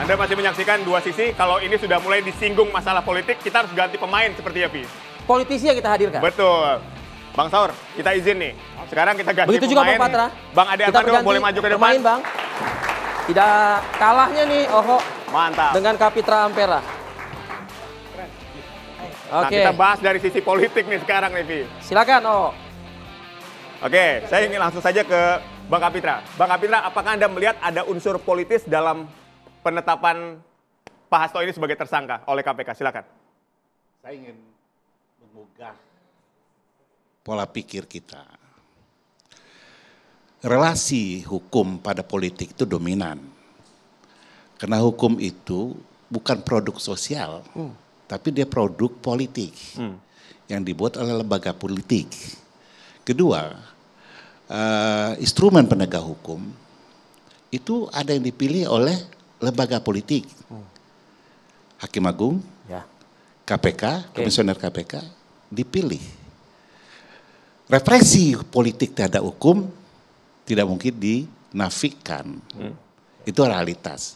Anda masih menyaksikan dua sisi. Kalau ini sudah mulai disinggung masalah politik, kita harus ganti pemain seperti ya, Pi. Politisi yang kita hadirkan. Betul. Bang Saur, kita izin nih. Sekarang kita ganti Begitu pemain. juga Bang Patra. Bang Ade Kita Armando boleh maju ke depan. pemain, Bang. Tidak kalahnya nih Oho Mantap. dengan Kapitra Ampera. Nah, Oke, kita bahas dari sisi politik nih sekarang nih, Pi. silakan Oh. Oke, saya ingin langsung saja ke Bang Kapitra. Bang Kapitra, apakah Anda melihat ada unsur politis dalam penetapan Pak Hasto ini sebagai tersangka oleh KPK? Silakan. Saya ingin mengubah pola pikir kita. Relasi hukum pada politik itu dominan. Karena hukum itu bukan produk sosial, tapi dia produk politik yang dibuat oleh lembaga politik. Kedua, instrumen penegak hukum itu ada yang dipilih oleh lembaga politik. Hakim Agung, Ya. KPK, Komisioner KPK dipilih. Represi politik terhadap hukum tidak mungkin dinafikan. Itu realitas.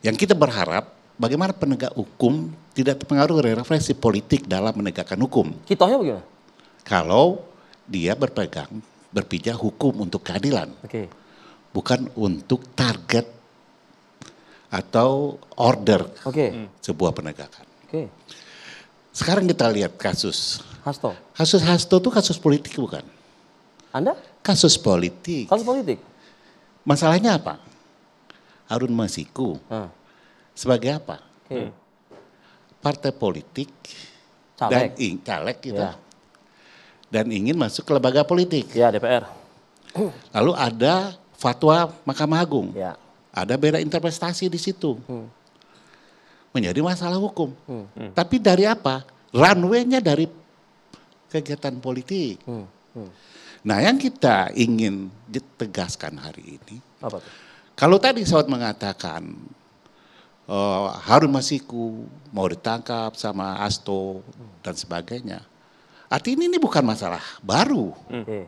Yang kita berharap bagaimana penegak hukum tidak terpengaruh oleh represi politik dalam menegakkan hukum. Kitohnya bagaimana? Kalau dia berpijak hukum untuk keadilan. Oke. Bukan untuk target atau order sebuah penegakan. Oke. Sekarang kita lihat kasus. Hasto. Kasus Hasto itu kasus politik bukan? Anda? Kasus politik. Kasus politik? Masalahnya apa? Harun Masiku sebagai apa? Partai politik Caleg. dan caleg gitu. Ya. Dan ingin masuk ke lembaga politik. Ya, DPR. Lalu ada fatwa Mahkamah Agung. Ya. Ada beda interpretasi di situ. Menjadi masalah hukum. Tapi dari apa? Runway-nya dari kegiatan politik. Nah, yang kita ingin ditegaskan hari ini, Apa tuh? kalau tadi sahabat mengatakan Harun Masiku mau ditangkap sama Hasto dan sebagainya, artinya ini bukan masalah baru. Oke.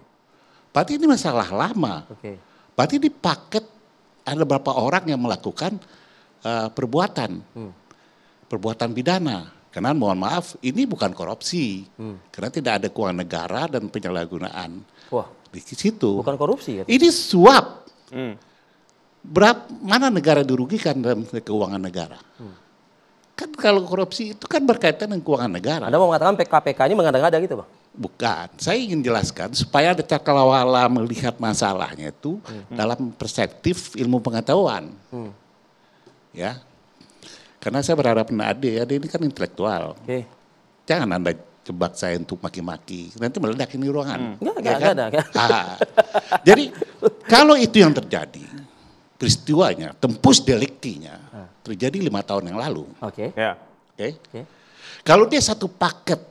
Berarti ini masalah lama. Oke. Berarti di paket ada beberapa orang yang melakukan perbuatan pidana. Karena mohon maaf, ini bukan korupsi. Karena tidak ada keuangan negara dan penyalahgunaan. Wah, Di situ. bukan korupsi kan? Ini suap. Mana negara dirugikan dalam keuangan negara? Kan kalau korupsi itu kan berkaitan dengan keuangan negara. Anda mau mengatakan KPK ini mengada-ngada gitu, Bang? Bukan. Saya ingin jelaskan supaya ada cakrawala melihat masalahnya itu dalam perspektif ilmu pengetahuan. Ya. Karena saya berharap Ade ini kan intelektual. Oke. Jangan Anda jebak saya untuk maki-maki. Nanti meledak ini ruangan. Enggak ada. Jadi kalau itu yang terjadi, peristiwanya, tempus deliktinya terjadi 5 tahun yang lalu. Oke. Ya. Oke. Kalau dia satu paket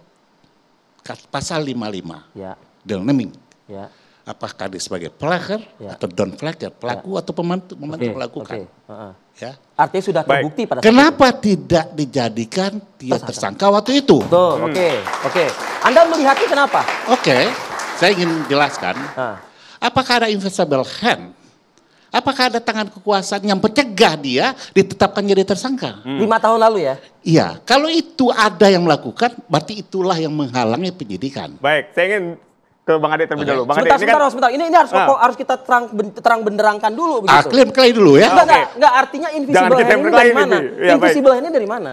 pasal 55, Ya. naming, Ya. apakah dia sebagai pelaku atau don pelaku atau pembantu melakukan. Ya. Artinya sudah terbukti pada saat Kenapa tidak dijadikan dia tersangka waktu itu? Betul, oke. Anda melihatnya kenapa? Oke, saya ingin jelaskan. Nah. Apakah ada invisible hand? Apakah ada tangan kekuasaan yang mencegah dia ditetapkan jadi tersangka? 5 tahun lalu ya? Iya, kalau itu ada yang melakukan, berarti itulah yang menghalangi penyidikan. Baik, saya ingin ke Bang Ade terlebih dahulu. Bang Ade, Sebentar. Ini harus kita terang benderangkan dulu begitu. Klaim dulu ya. Enggak, artinya invisible hand ini dari mana? Invisible hand ini dari mana?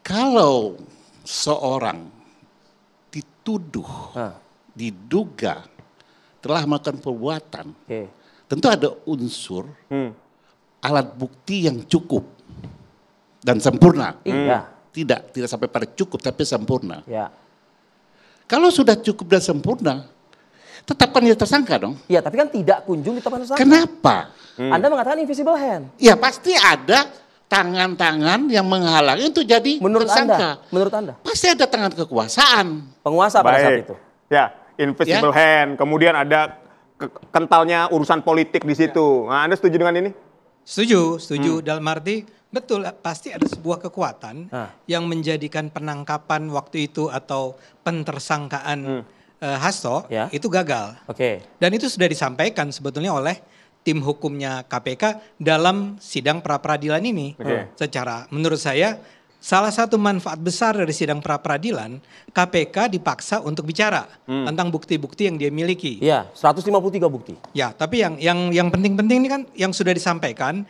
Kalau seorang dituduh, diduga telah melakukan perbuatan, tentu ada unsur alat bukti yang cukup dan sempurna. Iya. Tidak sampai pada cukup, tapi sempurna. Ya. Kalau sudah cukup dan sempurna, tetapkan dia tersangka dong. Iya, tapi kan tidak kunjung ditetapkan tersangka. Kenapa? Anda mengatakan invisible hand. Ya pasti ada tangan-tangan yang menghalangi untuk jadi tersangka. Menurut Anda? Pasti ada tangan kekuasaan. Penguasa pada saat itu. Ya, invisible hand. Kemudian ada kentalnya urusan politik di situ. Nah, Anda setuju dengan ini? Setuju. Dalam arti betul, pasti ada sebuah kekuatan yang menjadikan penangkapan waktu itu atau pentersangkaan Hasto itu gagal. Oke. Dan itu sudah disampaikan sebetulnya oleh tim hukumnya KPK dalam sidang pra-peradilan ini. Secara menurut saya salah satu manfaat besar dari sidang pra-peradilan, KPK dipaksa untuk bicara tentang bukti-bukti yang dia miliki. Iya, 153 bukti. Ya, tapi yang penting-penting ini kan yang sudah disampaikan,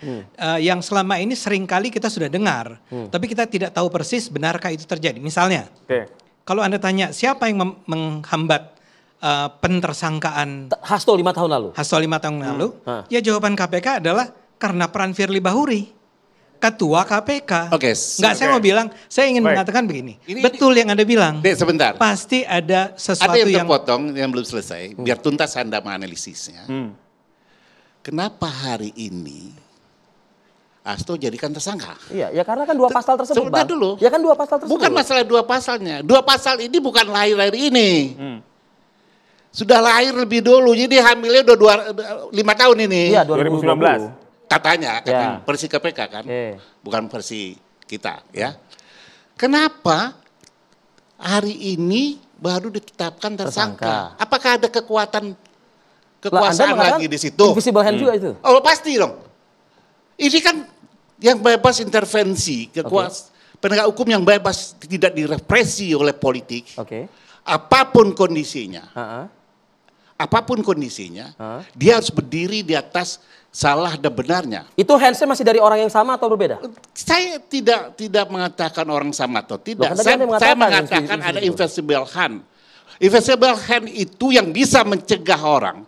yang selama ini seringkali kita sudah dengar, tapi kita tidak tahu persis benarkah itu terjadi. Misalnya, kalau Anda tanya siapa yang menghambat pentersangkaan Hasto 5 tahun lalu. Hasto 5 tahun lalu, ya jawaban KPK adalah karena peran Firly Bahuri, Ketua KPK. Nggak, saya mau bilang, saya ingin mengatakan begini. Betul yang Anda bilang. Sebentar. Pasti ada sesuatu ada yang terpotong yang belum selesai. Biar tuntas Anda menganalisisnya. Kenapa hari ini Hasto jadikan tersangka? Iya, ya karena kan 2 pasal tersebut, Sebentar Bang. dulu. Ya kan 2 pasal tersebut. Bukan masalah 2 pasalnya. 2 pasal ini bukan lahir-lahir ini. Sudah lahir lebih dulu. Jadi hamilnya udah 5 tahun ini. Iya, 2019. Katanya versi KPK kan. Bukan versi kita ya. Kenapa hari ini baru ditetapkan tersangka? Apakah ada kekuasaan lagi di situ? Invisible hand juga itu. Oh pasti dong. Ini kan yang bebas intervensi, penegak hukum yang bebas tidak direpresi oleh politik. Apapun kondisinya. Apapun kondisinya, dia harus berdiri di atas salah dan benarnya. Itu handsnya masih dari orang yang sama atau berbeda? Saya tidak mengatakan orang sama atau tidak. Loh, Saya mengatakan ada invisible hand. Invisible hand itu yang bisa mencegah orang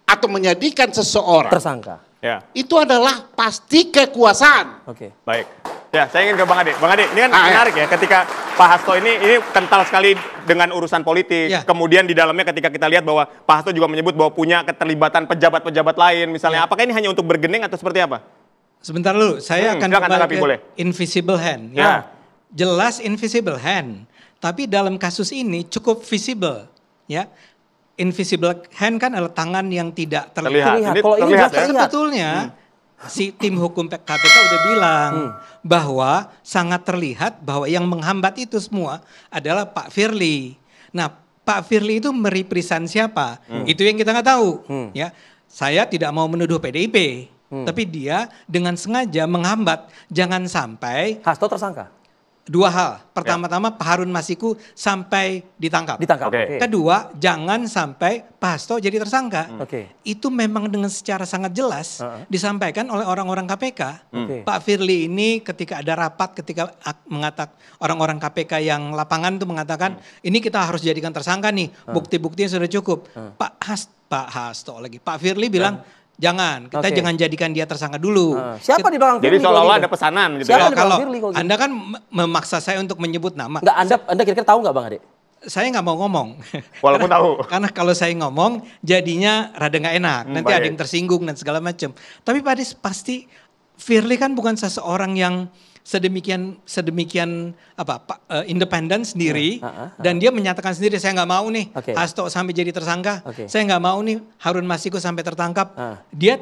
atau menjadikan seseorang tersangka. Itu adalah pasti kekuasaan. Baik. Ya, saya ingin ke Bang Ade. Bang Ade, ini kan menarik ya ketika Pak Hasto ini kental sekali dengan urusan politik. Kemudian di dalamnya ketika kita lihat bahwa Pak Hasto juga menyebut bahwa punya keterlibatan pejabat-pejabat lain misalnya. Apakah ini hanya untuk bergening atau seperti apa? Sebentar dulu, saya akan kembali ke invisible hand. Ya. Jelas invisible hand, tapi dalam kasus ini cukup visible, ya. Invisible hand kan adalah tangan yang tidak terlihat. Kalau ini terlihat, sebetulnya si tim hukum KPK udah bilang bahwa sangat terlihat bahwa yang menghambat itu semua adalah Pak Firly. Nah, Pak Firly itu merepresent siapa? Itu yang kita nggak tahu. Ya, saya tidak mau menuduh PDIP, tapi dia dengan sengaja menghambat jangan sampai Hasto tersangka. 2 hal. Pertama-tama Pak Harun Masiku sampai ditangkap. Kedua, jangan sampai Pak Hasto jadi tersangka. Itu memang dengan secara sangat jelas disampaikan oleh orang-orang KPK. Pak Firly ini ketika ada rapat, ketika mengatakan orang-orang KPK yang lapangan itu mengatakan ini kita harus jadikan tersangka nih, bukti-buktinya sudah cukup. Pak Firly bilang jangan, kita jangan jadikan dia tersangka dulu. Siapa di belakang Jadi Firly? seolah-olah ada pesanan gitu. Kalau Anda kan memaksa saya untuk menyebut nama. Enggak, Anda kira-kira tahu nggak Bang Ade? Saya nggak mau ngomong. Walaupun tahu. Karena kalau saya ngomong jadinya rada nggak enak. Nanti ada yang tersinggung dan segala macam. Tapi pasti Firly kan bukan seseorang yang sedemikian independen sendiri dan dia menyatakan sendiri saya nggak mau nih Hasto sampai jadi tersangka, saya nggak mau nih Harun Masiku sampai tertangkap. Dia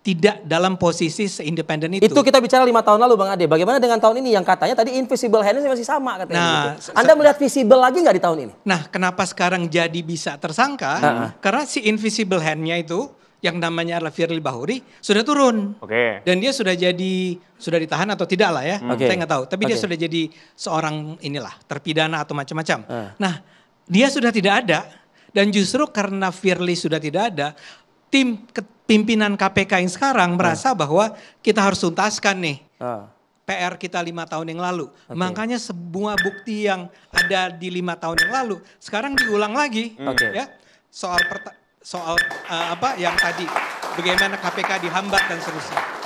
tidak dalam posisi seindependen itu. Itu kita bicara 5 tahun lalu Bang Ade. Bagaimana dengan tahun ini yang katanya tadi invisible hand-nya masih sama katanya. Nah, gitu. Anda melihat visible lagi nggak di tahun ini? Nah, kenapa sekarang jadi bisa tersangka? Karena si invisible hand-nya itu yang namanya adalah Firly Bahuri sudah turun. Dan dia sudah ditahan atau tidak lah ya. Saya nggak tahu. Tapi dia sudah jadi seorang terpidana atau macam-macam. Nah, dia sudah tidak ada. Dan justru karena Firly sudah tidak ada, tim pimpinan KPK yang sekarang merasa bahwa kita harus tuntaskan nih PR kita 5 tahun yang lalu. Makanya semua bukti yang ada di 5 tahun yang lalu sekarang diulang lagi. Ya, soal yang tadi bagaimana KPK dihambat dan seterusnya.